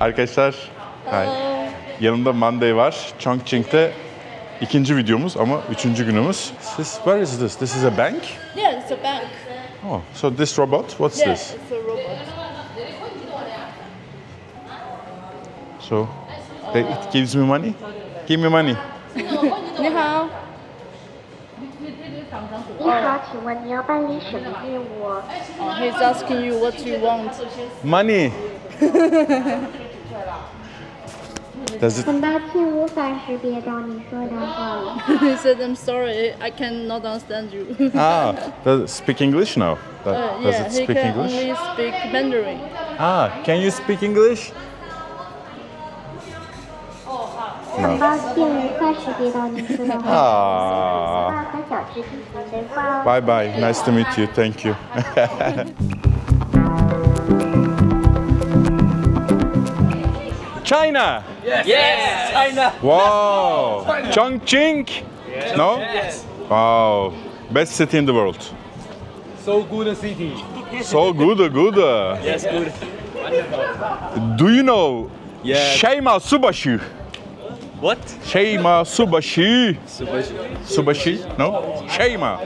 Arkadaşlar, hi. Yanımda Monday var. Chongqing'de ikinci videomuz ama üçüncü günümüz. Where is this? This is a bank? Yeah, it's a bank. Oh, so this robot, what's Yeah, this? it's a robot. So, it gives me money? Give me money. 你好。你好，请问你要办理什么业务？ He's asking you what you want. Money. Does it? 很抱歉，无法识别到你说的话。 He said, "I'm sorry, I cannot understand you." Does it speak English now? Does Yeah, it he speak can English? only speak Mandarin. Can you speak English? 很抱歉，无法识别到你说的话。 Ah. 和小智进行对话。 Bye bye. Nice to meet you. Thank you. China. Yes, China. Wow. Chongqing. No? Yes. Wow. Best city in the world. So good city. So good. Yes, good. Do you know Yeah. Sheima Subashi? What? Sheima Subashi. Super. Subashi? No? Sheima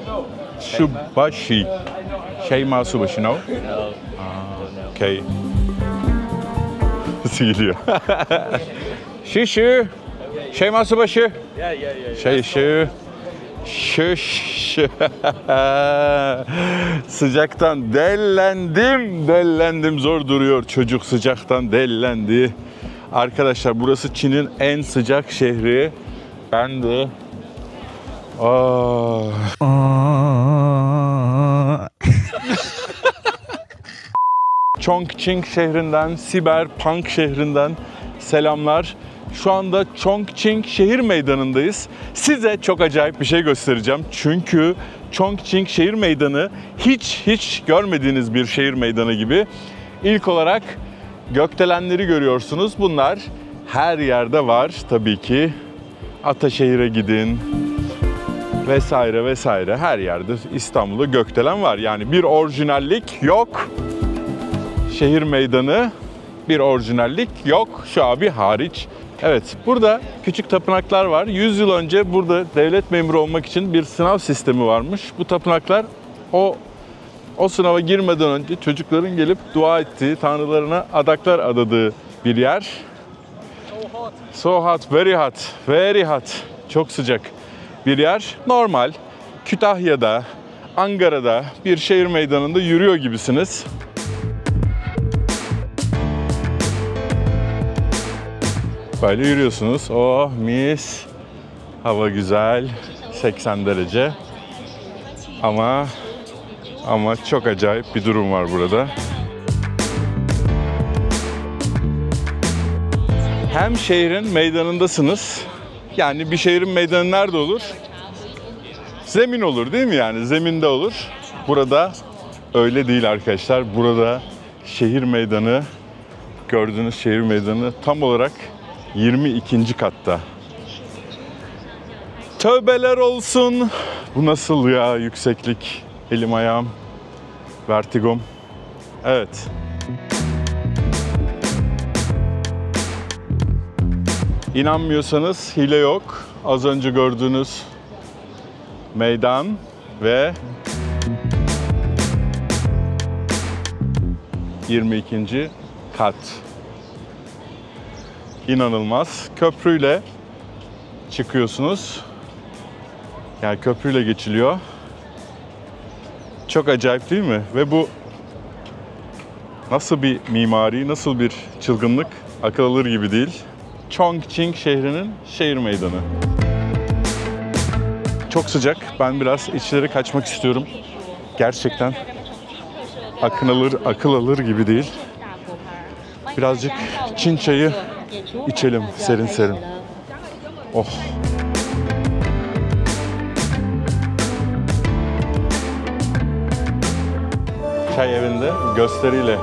Subashi. Sheima Subashi, no? No. Okay. Nasıl geliyor? Şişi. Şeyma Subaşı. Yeah. Şişi. Sıcaktan dellendim. Zor duruyor. Çocuk sıcaktan dellendi. Arkadaşlar burası Çin'in en sıcak şehri. Ben de... Chongqing şehrinden, Cyberpunk şehrinden selamlar. Şu anda Chongqing şehir meydanındayız. Size çok acayip bir şey göstereceğim. Çünkü Chongqing şehir meydanı hiç görmediğiniz bir şehir meydanı gibi. İlk olarak gökdelenleri görüyorsunuz. Bunlar her yerde var tabii ki. Ataşehir'e gidin vesaire her yerde İstanbul'da gökdelen var. Yani bir orijinallik yok. Şehir meydanı bir orijinallik yok. Şu abi hariç. Evet, burada küçük tapınaklar var. 100 yıl önce burada devlet memuru olmak için bir sınav sistemi varmış. Bu tapınaklar o sınava girmeden önce çocukların gelip dua ettiği, tanrılarına adaklar adadığı bir yer. So hot, very hot. Çok sıcak bir yer. Normal Kütahya'da, Ankara'da bir şehir meydanında yürüyor gibisiniz. Böyle yürüyorsunuz. Oh mis. Hava güzel. 80 derece. Ama çok acayip bir durum var burada. Hem şehrin meydanındasınız. Yani bir şehrin meydanı nerede olur? Zemin olur değil mi yani? Zeminde olur. Burada öyle değil arkadaşlar. Burada şehir meydanı, gördüğünüz şehir meydanı tam olarak 22. katta. Tövbeler olsun. Bu nasıl ya yükseklik? Elim ayağım. Vertigom. Evet. İnanmıyorsanız hile yok. Az önce gördüğünüz meydan ve 22. kat. İnanılmaz. Köprüyle çıkıyorsunuz. Yani köprüyle geçiliyor. Çok acayip değil mi? Ve bu nasıl bir mimari, nasıl bir çılgınlık akıl alır gibi değil. Chongqing şehrinin şehir meydanı. Çok sıcak. Ben biraz içeri kaçmak istiyorum. Gerçekten akıl alır gibi değil. Birazcık Çin çayı içelim serin. Oh. Çay evinde gösteriyle.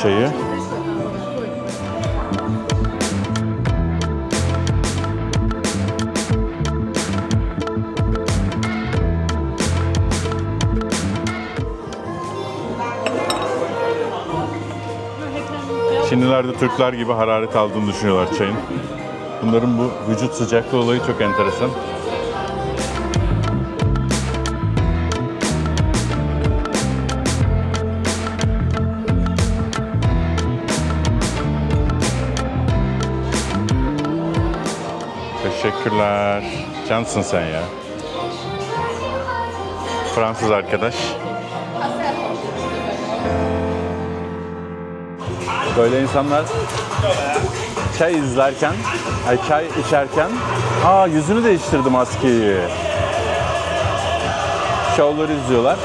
çayı. Çinliler de Türkler gibi hararet aldığını düşünüyorlar çayın. Bunların bu vücut sıcaklığı olayı çok enteresan. Teşekkürler. Cansın sen ya. Fransız arkadaş. Böyle insanlar çay izlerken, çay içerken, yüzünü değiştirdi maskeyi. Şovları izliyorlar.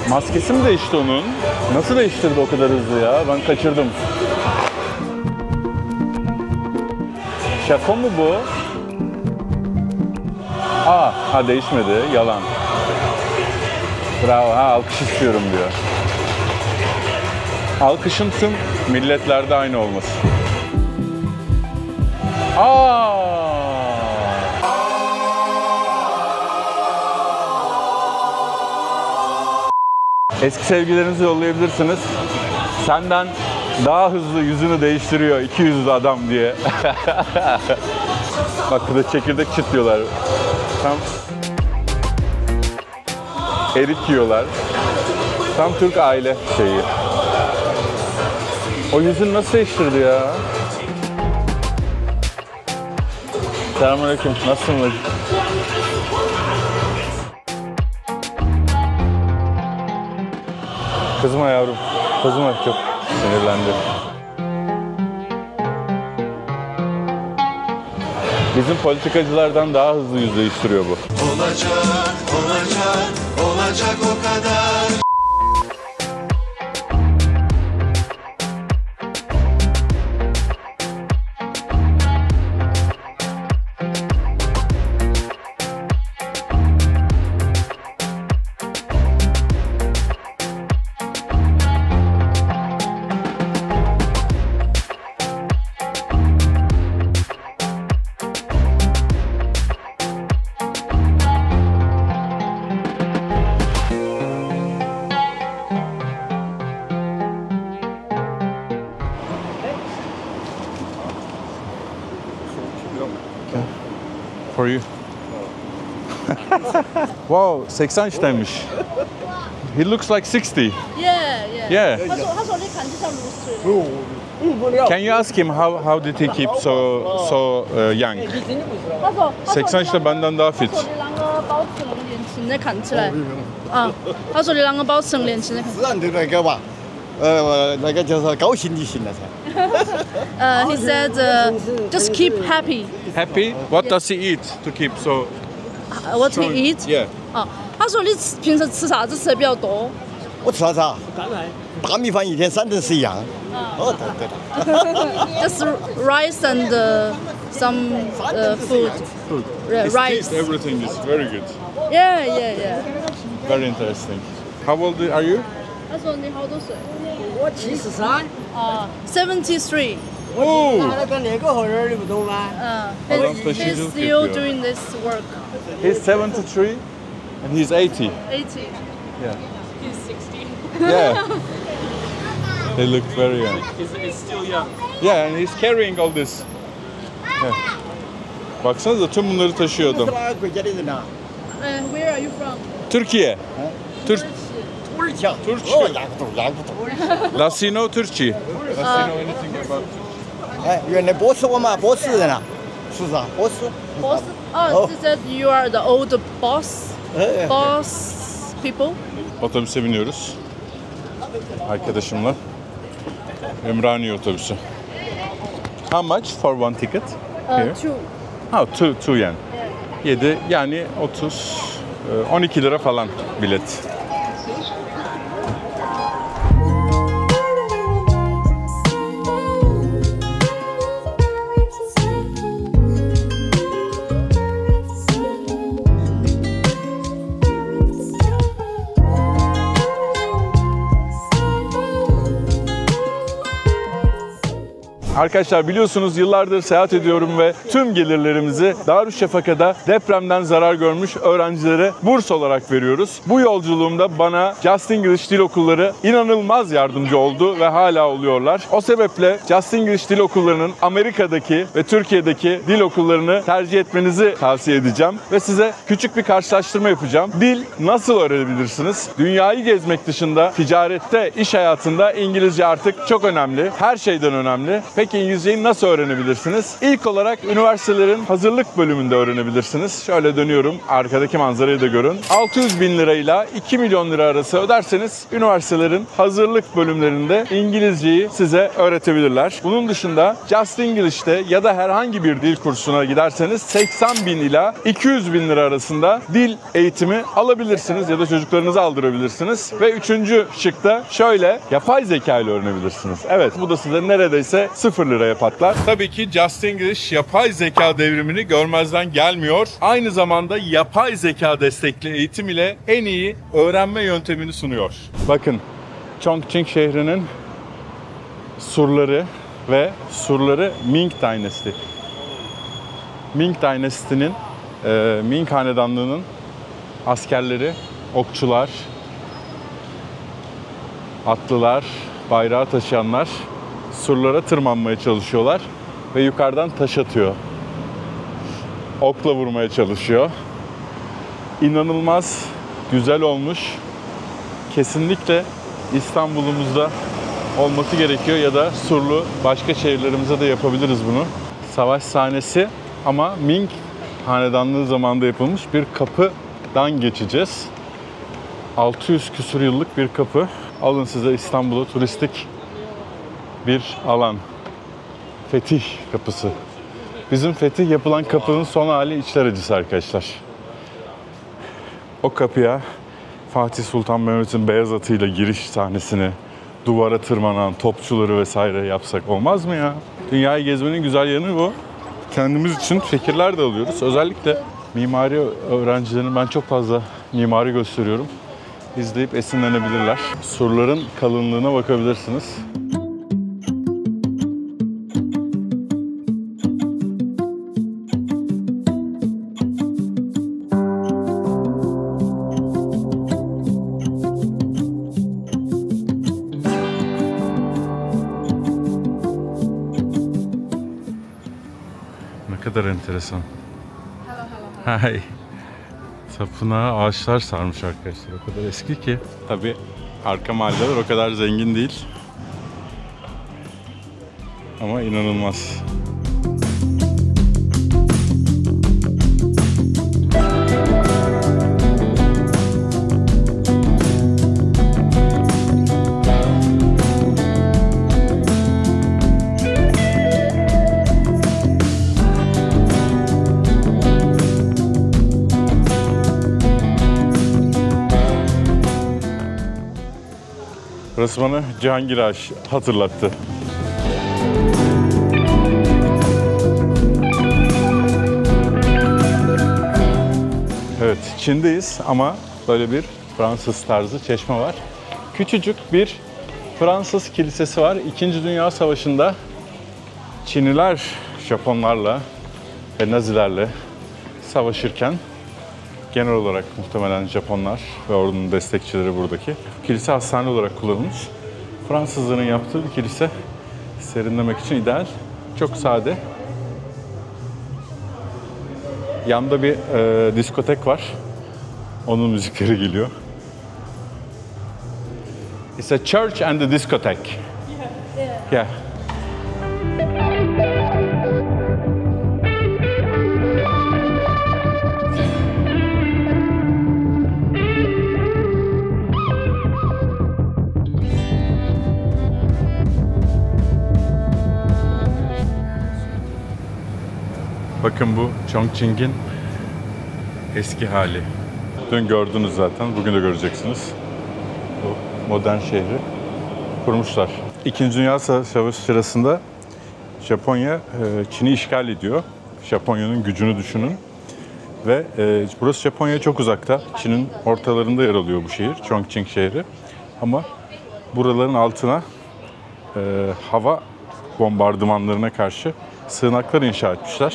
Maskesi mi değişti onun? Nasıl değiştirdi o kadar hızlı ya? Ben kaçırdım. Şaka mı bu? Değişmedi. Yalan. Bravo. Alkış istiyorum diyor. Alkışın tüm milletlerde aynı olması. Eski sevgilerinizi yollayabilirsiniz. Senden daha hızlı yüzünü değiştiriyor 200'lü adam diye. Bak burada çekirdek çitliyorlar. Tam erik yiyorlar. Tam Türk aile şeyi. O yüzünü nasıl değiştirdi ya? Selamünaleyküm. Nasılsın hacı? Kızma yavrum. Kızma, çok sinirlendi. Bizim politikacılardan daha hızlı yüz değiştiriyor bu. Olacak o kadar. For you. Wow, 80 yaşındaymış. He looks like 60. Yeah. 他说你看就像卤水。 Can you ask him how did he keep so young? 他说 80 yaşında benden daha fit. 他说你啷个保持那么年轻的看起来？他说你啷个保持那么年轻的看起来？自然的那个吧，那个就是高兴就行了噻。 He said just keep happy. Happy? What does he eat to keep so? What he eat? Yeah. 他说你平时吃啥子吃的比较多？我吃啥子啊？大米饭一天3顿是一样。对。Just rice and some food. His Rice. taste, everything is very good. Yeah. Very interesting. How old are you? 他说你好多岁？我73。 73. Oh. 那跟那个后人你不懂吗？ He's still doing this work. He's 73 and he's 80. 80. Yeah. He's 60. Yeah. They look very young. He's still young. Yeah, and he's carrying all this. Yeah. Baksanıza tüm bunları taşıyor adam. Where are you from? Türkiye. Türk. Lasino Türkçe. Lasino anything about? 原来波斯我嘛，波斯人啊，是不是啊？波斯。 Boss? Oh, she said you are the old boss. Boss people. Otobüse biniyoruz. Arkadaşımla. Ümraniye otobüsü. How much for one ticket? Here? 2. Two yen. 7 yani 30, 12 lira falan bilet. Arkadaşlar biliyorsunuz yıllardır seyahat ediyorum ve tüm gelirlerimizi Darüşşafaka'da depremden zarar görmüş öğrencilere burs olarak veriyoruz. Bu yolculuğumda bana Just English Dil Okulları inanılmaz yardımcı oldu ve hala oluyorlar. O sebeple Just English Dil Okulları'nın Amerika'daki ve Türkiye'deki dil okullarını tercih etmenizi tavsiye edeceğim ve size küçük bir karşılaştırma yapacağım. Dil nasıl öğrenebilirsiniz? Dünyayı gezmek dışında ticarette, iş hayatında İngilizce artık çok önemli. Her şeyden önemli. Peki İngilizceyi nasıl öğrenebilirsiniz? İlk olarak üniversitelerin hazırlık bölümünde öğrenebilirsiniz. Şöyle dönüyorum. Arkadaki manzarayı da görün. 600 bin lirayla 2 milyon lira arası öderseniz üniversitelerin hazırlık bölümlerinde İngilizceyi size öğretebilirler. Bunun dışında Just English'te ya da herhangi bir dil kursuna giderseniz 80 bin ila 200 bin lira arasında dil eğitimi alabilirsiniz ya da çocuklarınızı aldırabilirsiniz. Ve üçüncü şıkta şöyle yapay zeka ile öğrenebilirsiniz. Evet, bu da size neredeyse 0 liraya patlar. Tabii ki Just English yapay zeka devrimini görmezden gelmiyor. Aynı zamanda yapay zeka destekli eğitim ile en iyi öğrenme yöntemini sunuyor. Bakın, Chongqing şehrinin surları ve surları Ming Dynasty. Ming Dynasty'nin, Ming Hanedanlığı'nın askerleri, okçular, atlılar, bayrağı taşıyanlar surlara tırmanmaya çalışıyorlar ve yukarıdan taş atıyor. Okla vurmaya çalışıyor. İnanılmaz güzel olmuş. Kesinlikle İstanbul'umuzda olması gerekiyor ya da surlu başka şehirlerimize de yapabiliriz bunu. Savaş sahnesi ama Ming Hanedanlığı zamanında yapılmış bir kapıdan geçeceğiz. 600 küsur yıllık bir kapı. Alın size İstanbul'a turistik bir alan. Fetih Kapısı. Bizim fetih yapılan kapının son hali içler acısı arkadaşlar. O kapıya Fatih Sultan Mehmet'in beyaz atıyla giriş sahnesini, duvara tırmanan topçuları vesaire yapsak olmaz mı ya? Dünyayı gezmenin güzel yanı bu. Kendimiz için fikirler de alıyoruz. Özellikle mimari öğrencilerin, ben çok fazla mimari gösteriyorum. İzleyip esinlenebilirler. Surların kalınlığına bakabilirsiniz. Ne kadar enteresan. Hi. Tapınağa ağaçlar sarmış arkadaşlar. O kadar eski ki. Tabii arka mahalleler o kadar zengin değil. Ama inanılmaz. Burası bana Cihangir Ağa hatırlattı. Evet, Çin'deyiz ama böyle bir Fransız tarzı çeşme var. Küçücük bir Fransız kilisesi var. İkinci Dünya Savaşı'nda Çinliler Japonlarla ve Nazilerle savaşırken genel olarak muhtemelen Japonlar ve ordunun destekçileri buradaki. Kilise hastane olarak kullanılmış. Fransızların yaptığı bir kilise, serinlemek için ideal. Çok sade. Yanda bir diskotek var. Onun müzikleri geliyor. It's a church and a discotheque. Yeah. Bakın bu Chongqing'in eski hali. Dün gördünüz zaten, bugün de göreceksiniz. Bu modern şehri kurmuşlar. İkinci Dünya Savaşı sırasında Japonya Çin'i işgal ediyor. Japonya'nın gücünü düşünün. Ve burası Japonya'ya çok uzakta. Çin'in ortalarında yer alıyor bu şehir, Chongqing şehri. Ama buraların altına hava bombardımanlarına karşı sığınaklar inşa etmişler.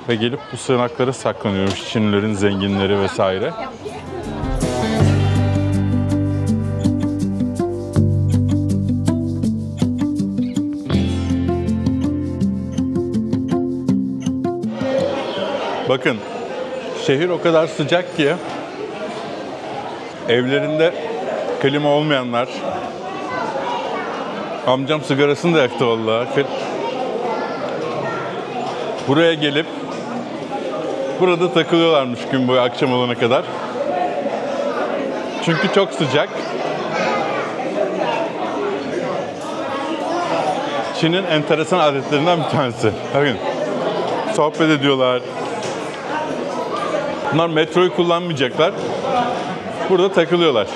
Ve gelip bu sığınaklara saklanıyormuş Çinlilerin zenginleri vesaire. Bakın, şehir o kadar sıcak ki evlerinde klima olmayanlar, amcam sigarasını da yaktı vallahi. Buraya gelip burada takılıyorlarmış gün boyu akşam olana kadar. Çünkü çok sıcak. Çin'in enteresan adetlerinden bir tanesi. Bakın, sohbet ediyorlar. Bunlar metroyu kullanmayacaklar. Burada takılıyorlar.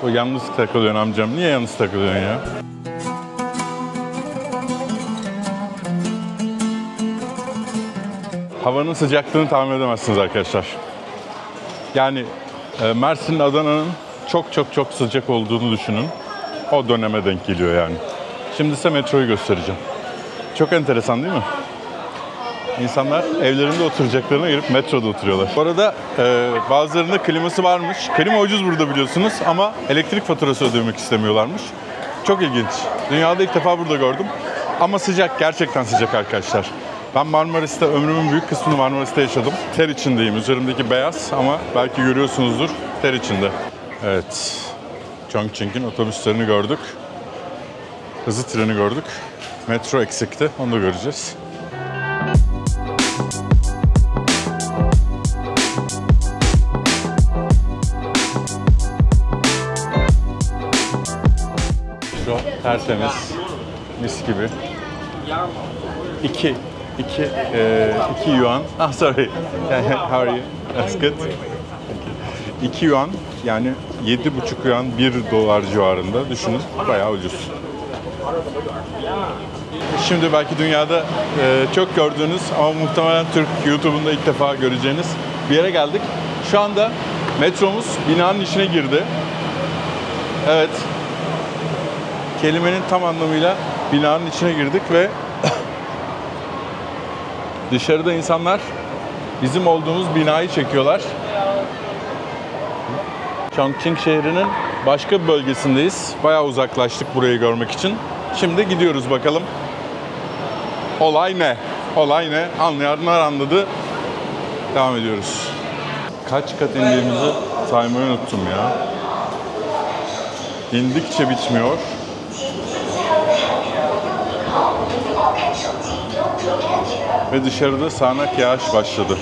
O yalnız takılıyorsun amcam. Niye yalnız takılıyorsun ya? Havanın sıcaklığını tahmin edemezsiniz arkadaşlar. Yani Mersin, Adana'nın çok sıcak olduğunu düşünün. O döneme denk geliyor yani. Şimdi size metroyu göstereceğim. Çok enteresan değil mi? İnsanlar evlerinde oturacaklarına girip metroda oturuyorlar. Bu arada bazılarında kliması varmış. Klima ucuz burada biliyorsunuz ama elektrik faturası ödemek istemiyorlarmış. Çok ilginç. Dünyada ilk defa burada gördüm. Ama sıcak, gerçekten sıcak arkadaşlar. Ben Marmaris'te, ömrümün büyük kısmını Marmaris'te yaşadım. Ter içindeyim. Üzerimdeki beyaz ama belki görüyorsunuzdur, ter içinde. Evet. Chongqing'in otobüslerini gördük. Hızlı treni gördük. Metro eksikti. Onu da göreceğiz. Metro tertemiz. Mis gibi. 2 yuan. Ah sorry. How are you? That's good. 2 yuan yani 7,5 yuan 1 dolar civarında düşünün. Bayağı ucuz. Şimdi belki dünyada çok gördüğünüz ama muhtemelen Türk YouTube'unda ilk defa göreceğiniz bir yere geldik. Şu anda metromuz binanın içine girdi. Evet. Kelimenin tam anlamıyla binanın içine girdik ve dışarıda insanlar bizim olduğumuz binayı çekiyorlar. Chongqing şehrinin başka bir bölgesindeyiz. Bayağı uzaklaştık burayı görmek için. Şimdi gidiyoruz bakalım. Olay ne? Olay ne? Anlayanlar anladı. Devam ediyoruz. Kaç kat indiğimizi saymayı unuttum ya. İndikçe bitmiyor. Ve dışarıda sağanak yağış başladı.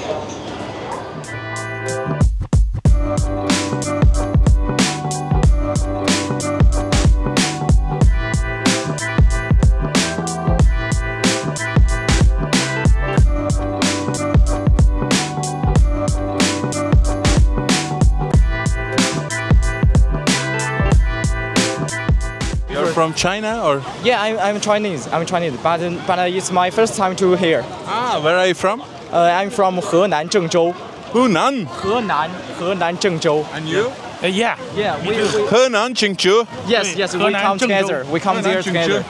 From China or? Yeah, I'm Chinese. But it's my first time to here. Ah, where are you from? I'm from Henan, Zhengzhou. Hunan. Henan, Zhengzhou. And you? Yeah. We Henan, Qingzhou. yes, we come together. We come there together.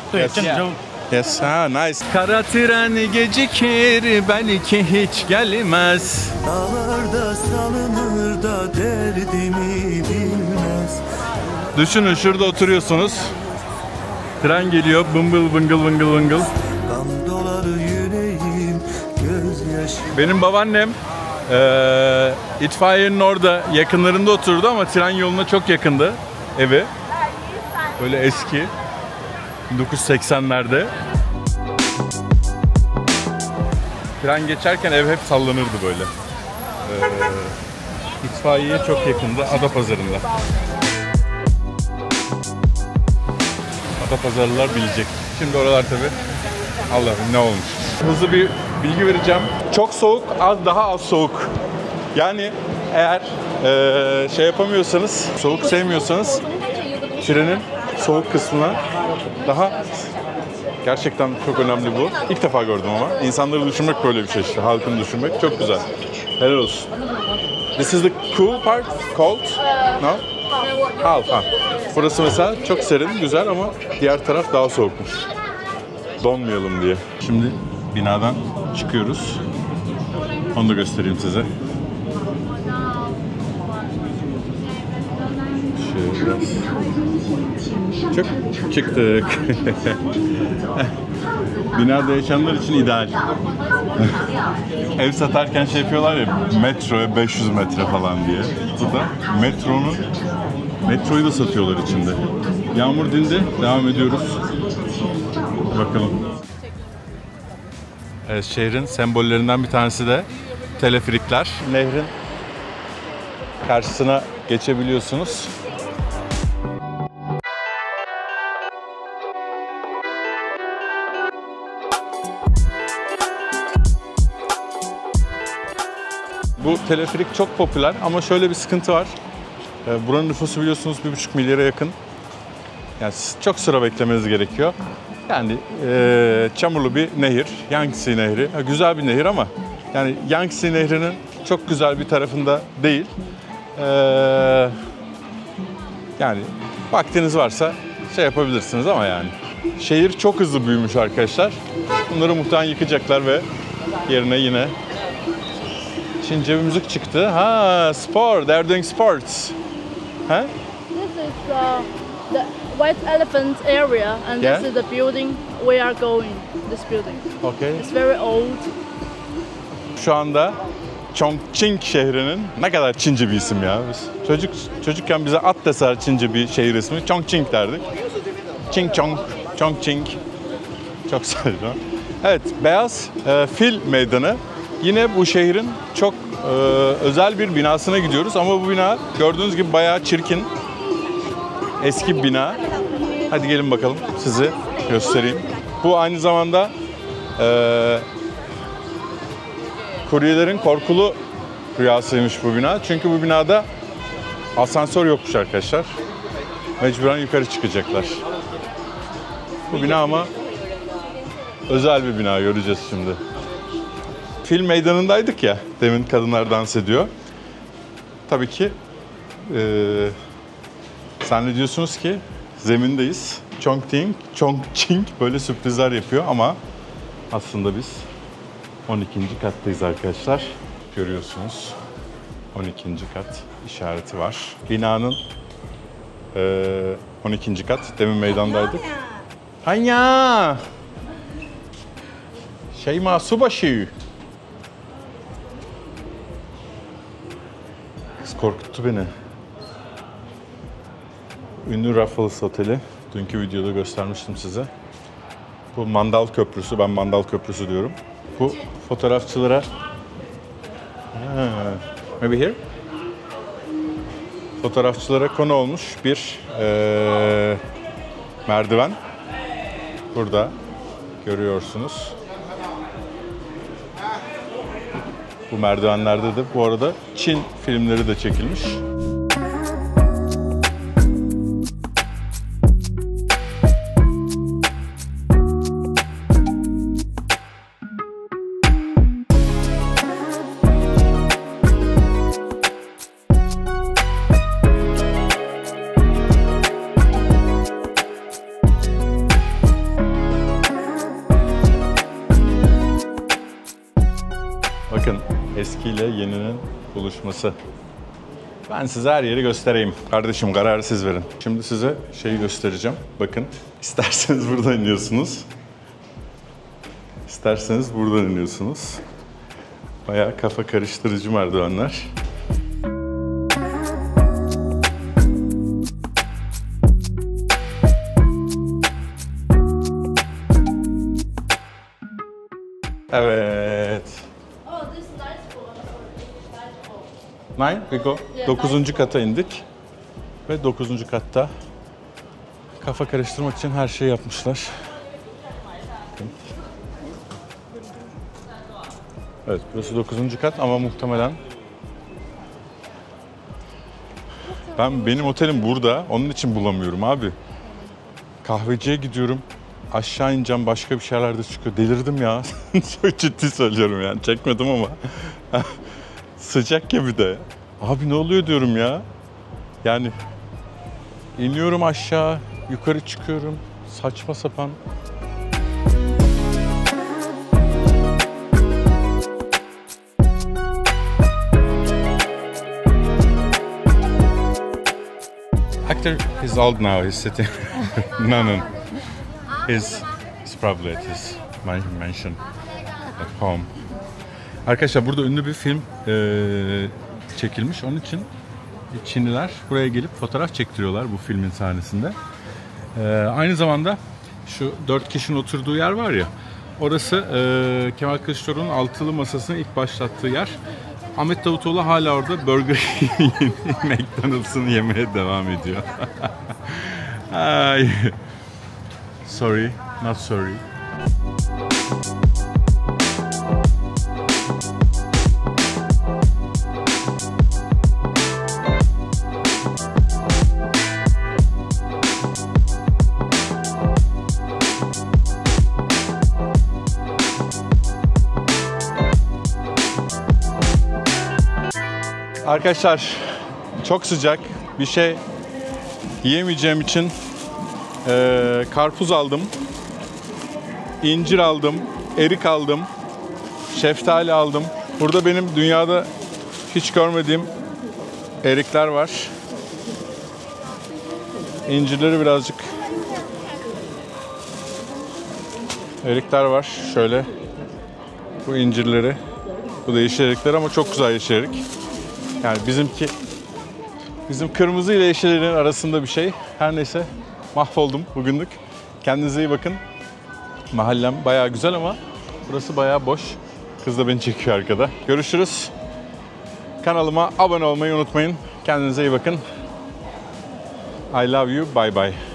Yes, nice. Kara tren gecikir, belki hiç gelmez. Dağlarda salınır da derdimi bilmez. Düşünün şurada oturuyorsunuz. Tren geliyor, bıngıl bıngıl bıngıl bıngıl. Kan dolar yüreğim, gözyaşı. Benim babaannem itfaiyenin orada yakınlarında oturdu ama tren yoluna çok yakındı evi. Böyle eski 1980'lerde. Tren geçerken ev hep sallanırdı böyle. İtfaiyeye çok yakındı, Adapazarı'nda. Adapazarlılar bilecek. Şimdi oralar tabii Allah'ım ne olmuş. Hızlı bir bilgi vereceğim. Çok soğuk, daha az soğuk. Yani eğer şey yapamıyorsanız, soğuk sevmiyorsanız trenin soğuk kısmına daha gerçekten çok önemli bu. İlk defa gördüm ama. İnsanları düşünmek böyle bir şey işte. Halkını düşünmek çok güzel. Helal olsun. This is the cool part, cold? No? Half. Ha. Burası mesela çok serin, güzel ama diğer taraf daha soğukmuş. Donmayalım diye. Şimdi binadan çıkıyoruz. Onu da göstereyim size. Şöyle biraz. Çok çıktık. Binada yaşayanlar için ideal. Ev satarken şey yapıyorlar ya, metroya 500 metre falan diye. Bu da metroyu da satıyorlar içinde. Yağmur dindi, devam ediyoruz. Bakalım. Evet, şehrin sembollerinden bir tanesi de teleferikler. Nehrin karşısına geçebiliyorsunuz. Bu teleferik çok popüler ama şöyle bir sıkıntı var. Buranın nüfusu biliyorsunuz 1,5 milyara yakın. Yani çok sıra beklemeniz gerekiyor. Yani çamurlu bir nehir, Yangtze Nehri. Güzel bir nehir ama yani Yangtze Nehri'nin çok güzel bir tarafında değil. Yani vaktiniz varsa şey yapabilirsiniz ama yani. Şehir çok hızlı büyümüş arkadaşlar. Bunları muhtemelen yıkacaklar ve yerine yine Çince bir müzik çıktı. Ha, spor. They're doing sports. Huh? This is the White Elephant area, and Yeah? this is the building we are going. This building. Okay. It's very old. Şu anda Chongqing şehrinin ne kadar Çince bir isim ya. Biz çocukken bize at deser Çince bir şehir ismi. Chongqing derdik. Chongqing. Çok saçma. Evet, Beyaz Fil Meydanı. Yine bu şehrin çok özel bir binasına gidiyoruz ama bu bina gördüğünüz gibi bayağı çirkin. Eski bir bina. Hadi gelin bakalım sizi göstereyim. Bu aynı zamanda kuryelerin korkulu rüyasıymış bu bina. Çünkü bu binada asansör yokmuş arkadaşlar. Mecburen yukarı çıkacaklar. Bu bina ama özel bir bina, göreceğiz şimdi. Fil meydanındaydık ya, demin kadınlar dans ediyor. Tabii ki zannediyorsunuz ki zemindeyiz. Chongqing böyle sürprizler yapıyor ama aslında biz 12. kattayız arkadaşlar. Görüyorsunuz 12. kat işareti var. Binanın 12. kat, demin meydandaydık. Hanya! Şeyma Subaşı. Kız korkuttu beni. Ünlü Raffles Oteli. Dünkü videoda göstermiştim size. Bu Mandal Köprüsü. Ben Mandal Köprüsü diyorum. Bu fotoğrafçılara... Maybe here? Fotoğrafçılara konu olmuş bir merdiven. Burada görüyorsunuz. Bu merdivenlerde de bu arada Çin filmleri de çekilmiş. Bakın, eskiyle yeninin buluşması. Ben size her yeri göstereyim. Kardeşim, kararı siz verin. Şimdi size şeyi göstereceğim. Bakın, isterseniz buradan iniyorsunuz. İsterseniz buradan iniyorsunuz. Bayağı kafa karıştırıcı merdivenler. Evet. Nine, we go. 9. kata indik. Ve 9. katta kafa karıştırmak için her şeyi yapmışlar. Evet, burası 9. kat ama muhtemelen benim otelim burada. Onun için bulamıyorum abi. Kahveciye gidiyorum. Aşağı ineceğim, başka bir şeyler de çıkıyor. Delirdim ya. Çok ciddi söylüyorum yani. Çekmedim ama. Sıcak ya bir de. Abi ne oluyor diyorum ya. Yani iniyorum aşağı, yukarı çıkıyorum. Saçma sapan. Actor is old now. He's sitting. No. He's probably at his mansion at home. Arkadaşlar burada ünlü bir film çekilmiş. Onun için Çinliler buraya gelip fotoğraf çektiriyorlar bu filmin sahnesinde. Aynı zamanda şu 4 kişinin oturduğu yer var ya, orası Kemal Kılıçdaroğlu'nun altılı masasını ilk başlattığı yer. Ahmet Davutoğlu hala orada Burger McDonald's'ını yemeye devam ediyor. Ay. Sorry, not sorry. Arkadaşlar çok sıcak, bir şey yiyemeyeceğim için karpuz aldım, incir aldım, erik aldım, şeftali aldım. Burada benim dünyada hiç görmediğim erikler var. İncirleri birazcık, erikler var. Şöyle bu incirleri, bu da yeşil erikler ama çok güzel yeşil erik. Yani bizim kırmızı ile yeşillerin arasında bir şey. Her neyse mahvoldum bugünlük. Kendinize iyi bakın. Mahallem bayağı güzel ama burası bayağı boş. Kız da beni çekiyor arkada. Görüşürüz. Kanalıma abone olmayı unutmayın. Kendinize iyi bakın. I love you. Bye bye.